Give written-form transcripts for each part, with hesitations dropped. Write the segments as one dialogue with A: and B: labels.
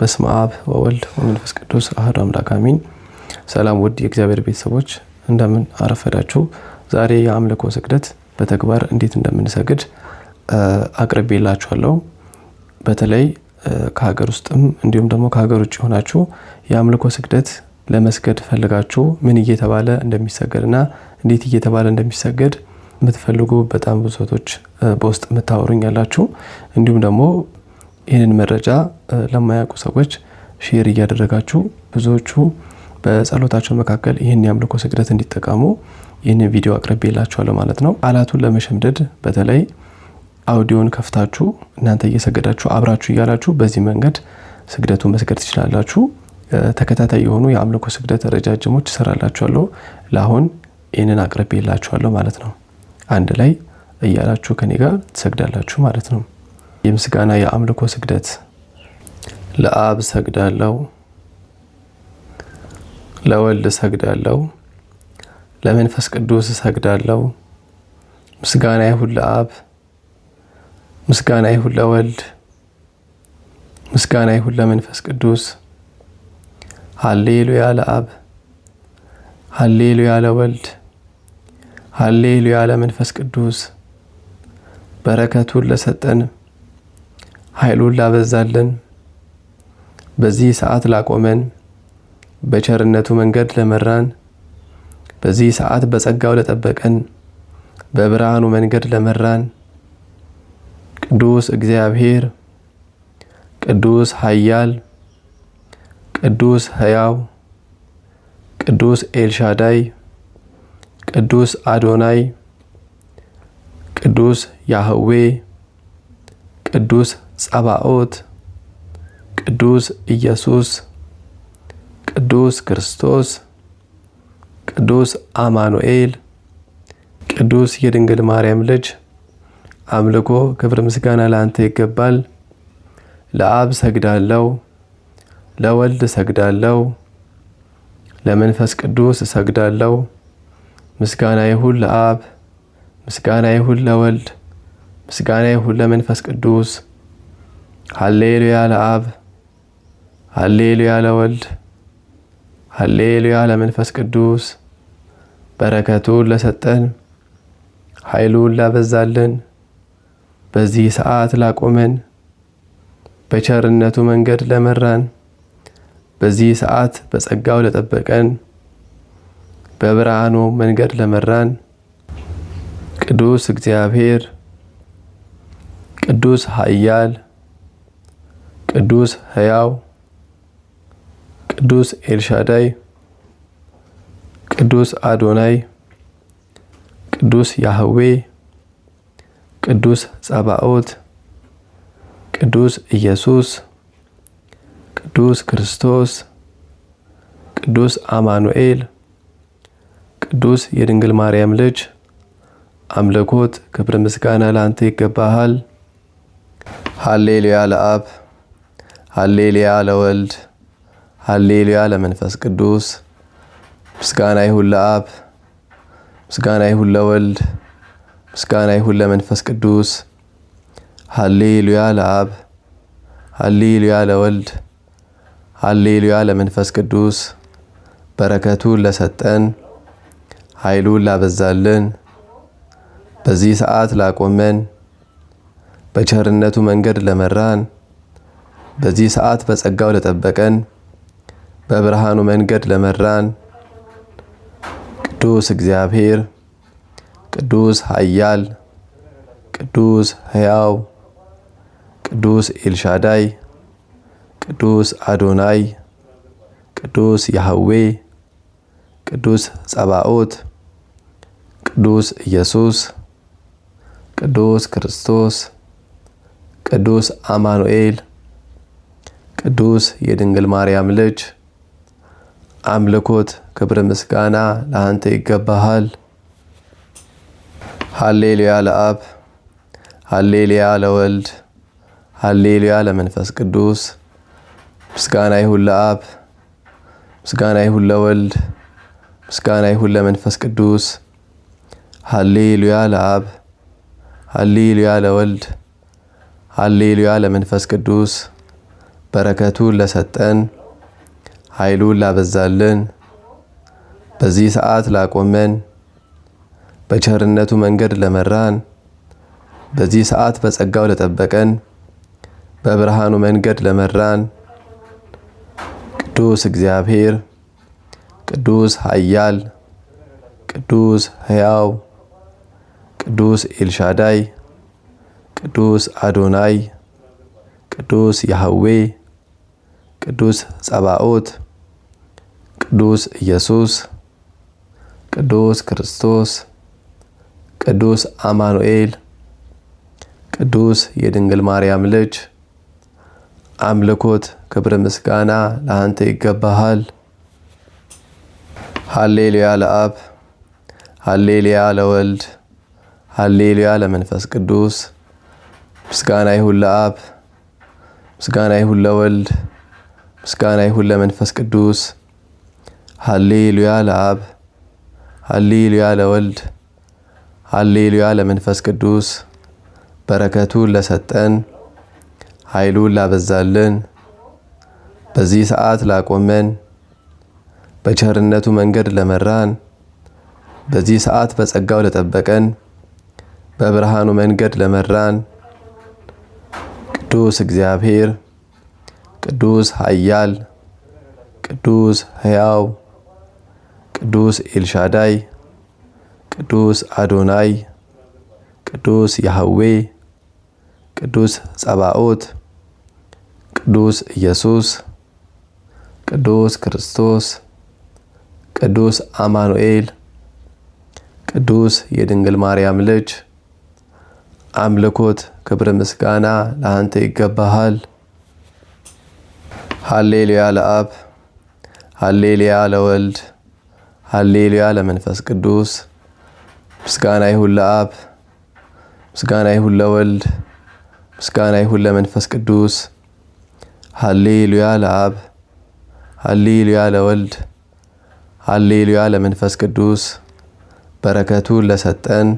A: በስመ አብ ወወልድ ወመንፈስ ቅዱስ አሐዱ አምላክ አሜን። ሰላም ውድ የእግዚአብሔር ቤተሰቦች እንደምን አረፈዳችሁ። ዛሬ የአምልኮ ስግደት በተግባር እንዴት እንደምንሰግድ አቅርቤላችኋለሁ። በተለይ ከሀገር ውስጥም እንዲሁም ደግሞ ከሀገር ውጭ ሆናችሁ የአምልኮ ስግደት ለመስገድ ፈልጋችሁ ምን እየተባለ እንደሚሰገድና እንዴት እየተባለ እንደሚሰገድ የምትፈልጉ በጣም ብዙ ሰዎች በውስጥ የምታወሩኝ ያላችሁ፣ እንዲሁም ደግሞ ይህንን መረጃ ለማያውቁ ሰዎች ሼር እያደረጋችሁ ብዙዎቹ በጸሎታቸው መካከል ይህን የአምልኮ ስግደት እንዲጠቀሙ ይህንን ቪዲዮ አቅርቤላችኋለሁ ማለት ነው። ቃላቱን ለመሸምደድ በተለይ አውዲዮን ከፍታችሁ እናንተ እየሰገዳችሁ አብራችሁ እያላችሁ በዚህ መንገድ ስግደቱን መስገድ ትችላላችሁ። ተከታታይ የሆኑ የአምልኮ ስግደት ረጃጅሞች እሰራላችኋለሁ። ለአሁን ይህንን አቅርቤላችኋለሁ ማለት ነው። አንድ ላይ እያላችሁ ከኔ ጋር ትሰግዳላችሁ ማለት ነው። የምስጋና የአምልኮ ስግደት። ለአብ ሰግዳለሁ፣ ለወልድ ሰግዳለሁ፣ ለመንፈስ ቅዱስ ሰግዳለሁ። ምስጋና ይሁን ለአብ፣ ምስጋና ይሁን ለወልድ፣ ምስጋና ይሁን ለመንፈስ ቅዱስ። ሃሌሉያ ለአብ፣ ሃሌሉያ ለወልድ፣ ሃሌሉያ ለመንፈስ ቅዱስ። በረከቱን ለሰጠን ኃይሉን ላበዛልን በዚህ ሰዓት ላቆመን በቸርነቱ መንገድ ለመራን በዚህ ሰዓት በጸጋው ለጠበቀን በብርሃኑ መንገድ ለመራን ቅዱስ እግዚአብሔር፣ ቅዱስ ኃያል፣ ቅዱስ ሕያው፣ ቅዱስ ኤልሻዳይ፣ ቅዱስ አዶናይ፣ ቅዱስ ያህዌ፣ ቅዱስ ጸባኦት፣ ቅዱስ ኢየሱስ፣ ቅዱስ ክርስቶስ፣ ቅዱስ አማኑኤል፣ ቅዱስ የድንግል ማርያም ልጅ አምልኮ ክብር ምስጋና ለአንተ ይገባል። ለአብ ሰግዳለሁ፣ ለወልድ ሰግዳለሁ፣ ለመንፈስ ቅዱስ ሰግዳለሁ። ምስጋና ይሁን ለአብ፣ ምስጋና ይሁን ለወልድ፣ ምስጋና ይሁን ለመንፈስ ቅዱስ። ሃሌሉያ ለአብ፣ ሃሌሉያ ለወልድ፣ ሃሌሉያ ለመንፈስ ቅዱስ። በረከቱን ለሰጠን ኃይሉን ላበዛልን በዚህ ሰዓት ላቆመን በቸርነቱ መንገድ ለመራን በዚህ ሰዓት በጸጋው ለጠበቀን በብርሃኑ መንገድ ለመራን ቅዱስ እግዚአብሔር፣ ቅዱስ ኃያል፣ ቅዱስ ሕያው፣ ቅዱስ ኤልሻዳይ፣ ቅዱስ አዶናይ፣ ቅዱስ ያህዌ፣ ቅዱስ ጸባኦት፣ ቅዱስ ኢየሱስ፣ ቅዱስ ክርስቶስ፣ ቅዱስ አማኑኤል፣ ቅዱስ የድንግል ማርያም ልጅ አምልኮት ክብር ምስጋና ለአንተ ይገባሃል። ሃሌሉያ ለአብ፣ ሃሌሉያ ለወልድ፣ ሃሌሉያ ለመንፈስ ቅዱስ። ምስጋና ይሁን ለአብ፣ ምስጋና ይሁን ለወልድ፣ ምስጋና ይሁን ለመንፈስ ቅዱስ። ሃሌሉያ ለአብ፣ ሃሌሉያ ለወልድ፣ ሃሌሉያ ለመንፈስ ቅዱስ። በረከቱን ለሰጠን ኃይሉን ላበዛልን በዚህ ሰዓት ላቆመን በቸርነቱ መንገድ ለመራን በዚህ ሰዓት በጸጋው ለጠበቀን በብርሃኑ መንገድ ለመራን ቅዱስ እግዚአብሔር፣ ቅዱስ ኃያል፣ ቅዱስ ሕያው፣ ቅዱስ ኤልሻዳይ፣ ቅዱስ አዶናይ፣ ቅዱስ ያህዌ፣ ቅዱስ ጸባኦት፣ ቅዱስ ኢየሱስ፣ ቅዱስ ክርስቶስ፣ ቅዱስ አማኑኤል፣ ቅዱስ የድንግል ማርያም ልጅ አምልኮት ክብር ምስጋና ለአንተ ይገባሃል። ሃሌሉያ ለአብ፣ ሃሌሉያ ለወልድ፣ ሃሌሉያ ለመንፈስ ቅዱስ። ምስጋና ይሁን ለአብ፣ ምስጋና ይሁን ለወልድ፣ ምስጋና ይሁን ለመንፈስ ቅዱስ። ሃሌሉያ ለአብ፣ ሃሌሉያ ለወልድ፣ ሃሌሉያ ለመንፈስ ቅዱስ። በረከቱን ለሰጠን ኃይሉን ላበዛልን በዚህ ሰዓት ላቆመን በቸርነቱ መንገድ ለመራን በዚህ ሰዓት በጸጋው ለጠበቀን በብርሃኑ መንገድ ለመራን ቅዱስ እግዚአብሔር ቅዱስ ኃያል ቅዱስ ሕያው ቅዱስ ኤልሻዳይ ቅዱስ አዶናይ ቅዱስ ያህዌ ቅዱስ ጸባኦት ቅዱስ ኢየሱስ ቅዱስ ክርስቶስ ቅዱስ አማኑኤል ቅዱስ የድንግል ማርያም ልጅ አምልኮት ክብር ምስጋና ለአንተ ይገባሃል። ሃሌሉያ ለአብ ሃሌሉያ ለወልድ ሃሌሉያ ለመንፈስ ቅዱስ ምስጋና ይሁን ለአብ ምስጋና ይሁን ለወልድ ምስጋና ይሁን ለመንፈስ ቅዱስ ሃሌሉያ ለአብ ሃሌሉያ ለወልድ ሃሌሉያ ለመንፈስ ቅዱስ በረከቱን ለሰጠን ኃይሉን ላበዛልን በዚህ ሰዓት ላቆመን በቸርነቱ መንገድ ለመራን በዚህ ሰዓት በጸጋው ለጠበቀን በብርሃኑ መንገድ ለመራን ቅዱስ እግዚአብሔር ቅዱስ ኃያል ቅዱስ ሕያው ቅዱስ ኤልሻዳይ ቅዱስ አዶናይ ቅዱስ ያህዌ ቅዱስ ጸባኦት ቅዱስ ኢየሱስ ቅዱስ ክርስቶስ ቅዱስ አማኑኤል ቅዱስ የድንግል ማርያም ልጅ አምልኮት ክብር ምስጋና ለአንተ ይገባሃል። ሃሌሉያ ለአብ ሃሌሉያ ለወልድ ሃሌሉያ ለመንፈስ ቅዱስ ምስጋና ይሁን ለአብ ምስጋና ይሁን ለወልድ ምስጋና ይሁን ለመንፈስ ቅዱስ ሃሌሉያ ለአብ ሃሌሉያ ለወልድ ሃሌሉያ ለመንፈስ ቅዱስ በረከቱን ለሰጠን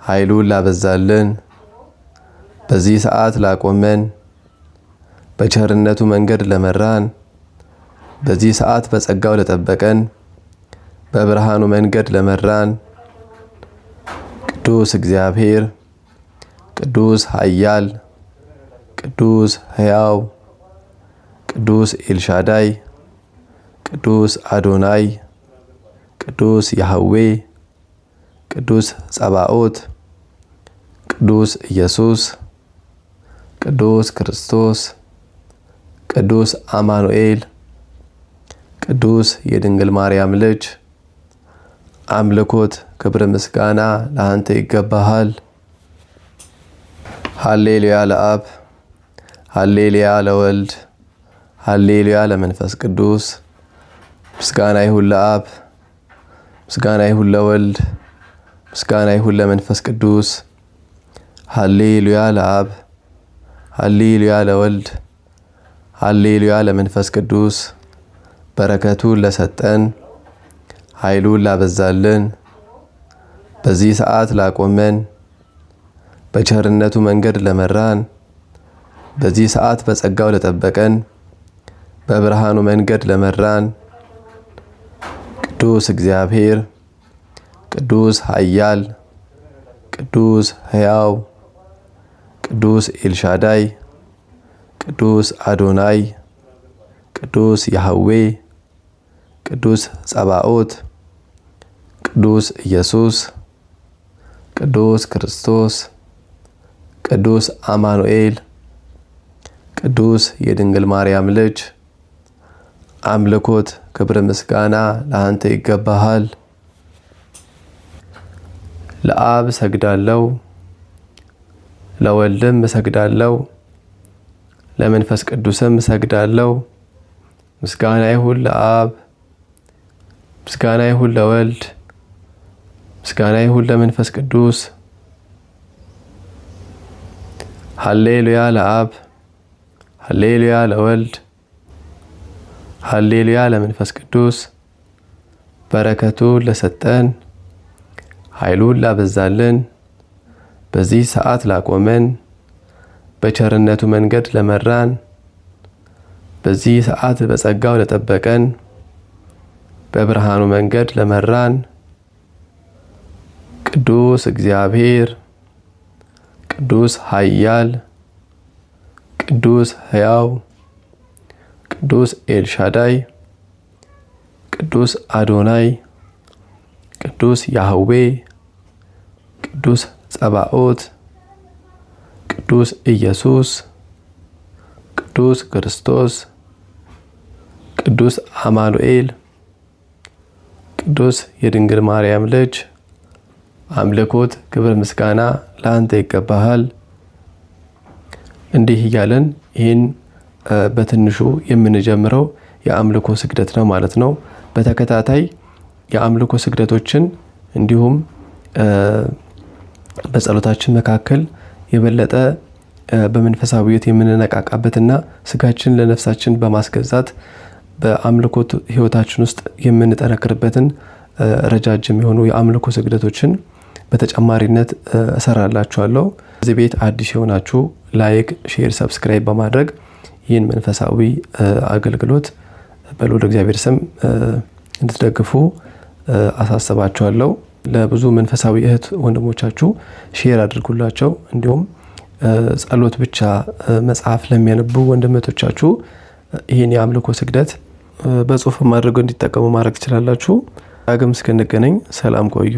A: ኃይሉን ላበዛልን በዚህ ሰዓት ላቆመን በቸርነቱ መንገድ ለመራን በዚህ ሰዓት በጸጋው ለጠበቀን በብርሃኑ መንገድ ለመራን ቅዱስ እግዚአብሔር ቅዱስ ኃያል ቅዱስ ሕያው ቅዱስ ኤልሻዳይ ቅዱስ አዶናይ ቅዱስ ያህዌ ቅዱስ ጸባኦት ቅዱስ ኢየሱስ ቅዱስ ክርስቶስ ቅዱስ አማኑኤል ቅዱስ የድንግል ማርያም ልጅ አምልኮት ክብር ምስጋና ለአንተ ይገባሃል። ሃሌሉያ ለአብ ሃሌሉያ ለወልድ ሃሌሉያ ለመንፈስ ቅዱስ ምስጋና ይሁን ለአብ ምስጋና ይሁን ለወልድ ምስጋና ይሁን ለመንፈስ ቅዱስ ሃሌሉያ ለአብ ሃሌሉያ ለወልድ ሃሌሉያ ለመንፈስ ቅዱስ በረከቱን ለሰጠን ኃይሉን ላበዛልን በዚህ ሰዓት ላቆመን በቸርነቱ መንገድ ለመራን በዚህ ሰዓት በጸጋው ለጠበቀን በብርሃኑ መንገድ ለመራን ቅዱስ እግዚአብሔር ቅዱስ ኃያል ቅዱስ ሕያው ቅዱስ ኤልሻዳይ ቅዱስ አዶናይ ቅዱስ ያህዌ ቅዱስ ጸባኦት ቅዱስ ኢየሱስ ቅዱስ ክርስቶስ ቅዱስ አማኑኤል ቅዱስ የድንግል ማርያም ልጅ አምልኮት ክብር ምስጋና ለአንተ ይገባሃል። ለአብ ሰግዳለሁ ለወልድም ሰግዳለሁ ለመንፈስ ቅዱስም ሰግዳለሁ። ምስጋና ይሁን ለአብ ምስጋና ይሁን ለወልድ ምስጋና ይሁን ለመንፈስ ቅዱስ። ሃሌሉያ ለአብ ሃሌሉያ ለወልድ ሃሌሉያ ለመንፈስ ቅዱስ በረከቱን ለሰጠን ኃይሉን ላበዛልን በዚህ ሰዓት ላቆመን በቸርነቱ መንገድ ለመራን በዚህ ሰዓት በጸጋው ለጠበቀን በብርሃኑ መንገድ ለመራን ቅዱስ እግዚአብሔር ቅዱስ ኃያል ቅዱስ ሕያው ቅዱስ ኤልሻዳይ ቅዱስ አዶናይ ቅዱስ ያህዌ ቅዱስ ጸባኦት ቅዱስ ኢየሱስ ቅዱስ ክርስቶስ ቅዱስ አማኑኤል ቅዱስ የድንግል ማርያም ልጅ አምልኮት ክብር ምስጋና ለአንተ ይገባሃል። እንዲህ እያለን ይህን በትንሹ የምንጀምረው የአምልኮ ስግደት ነው ማለት ነው። በተከታታይ የአምልኮ ስግደቶችን እንዲሁም በጸሎታችን መካከል የበለጠ በመንፈሳዊነት የምንነቃቃበትና ስጋችን ለነፍሳችን በማስገዛት በአምልኮት ህይወታችን ውስጥ የምንጠነክርበትን ረጃጅም የሆኑ የአምልኮ ስግደቶችን በተጨማሪነት እሰራላችኋለሁ። እዚህ ቤት አዲስ የሆናችሁ ላይክ፣ ሼር፣ ሰብስክራይብ በማድረግ ይህን መንፈሳዊ አገልግሎት በልዑል እግዚአብሔር ስም እንድትደግፉ አሳስባችኋለሁ። ለብዙ መንፈሳዊ እህት ወንድሞቻችሁ ሼር አድርጉላቸው። እንዲሁም ጸሎት ብቻ መጽሐፍ ለሚያነቡ ወንድሞቻችሁ ይህን የአምልኮ ስግደት በጽሁፍ አድርገው እንዲጠቀሙ ማድረግ ትችላላችሁ። ዳግም እስክንገናኝ ሰላም ቆዩ።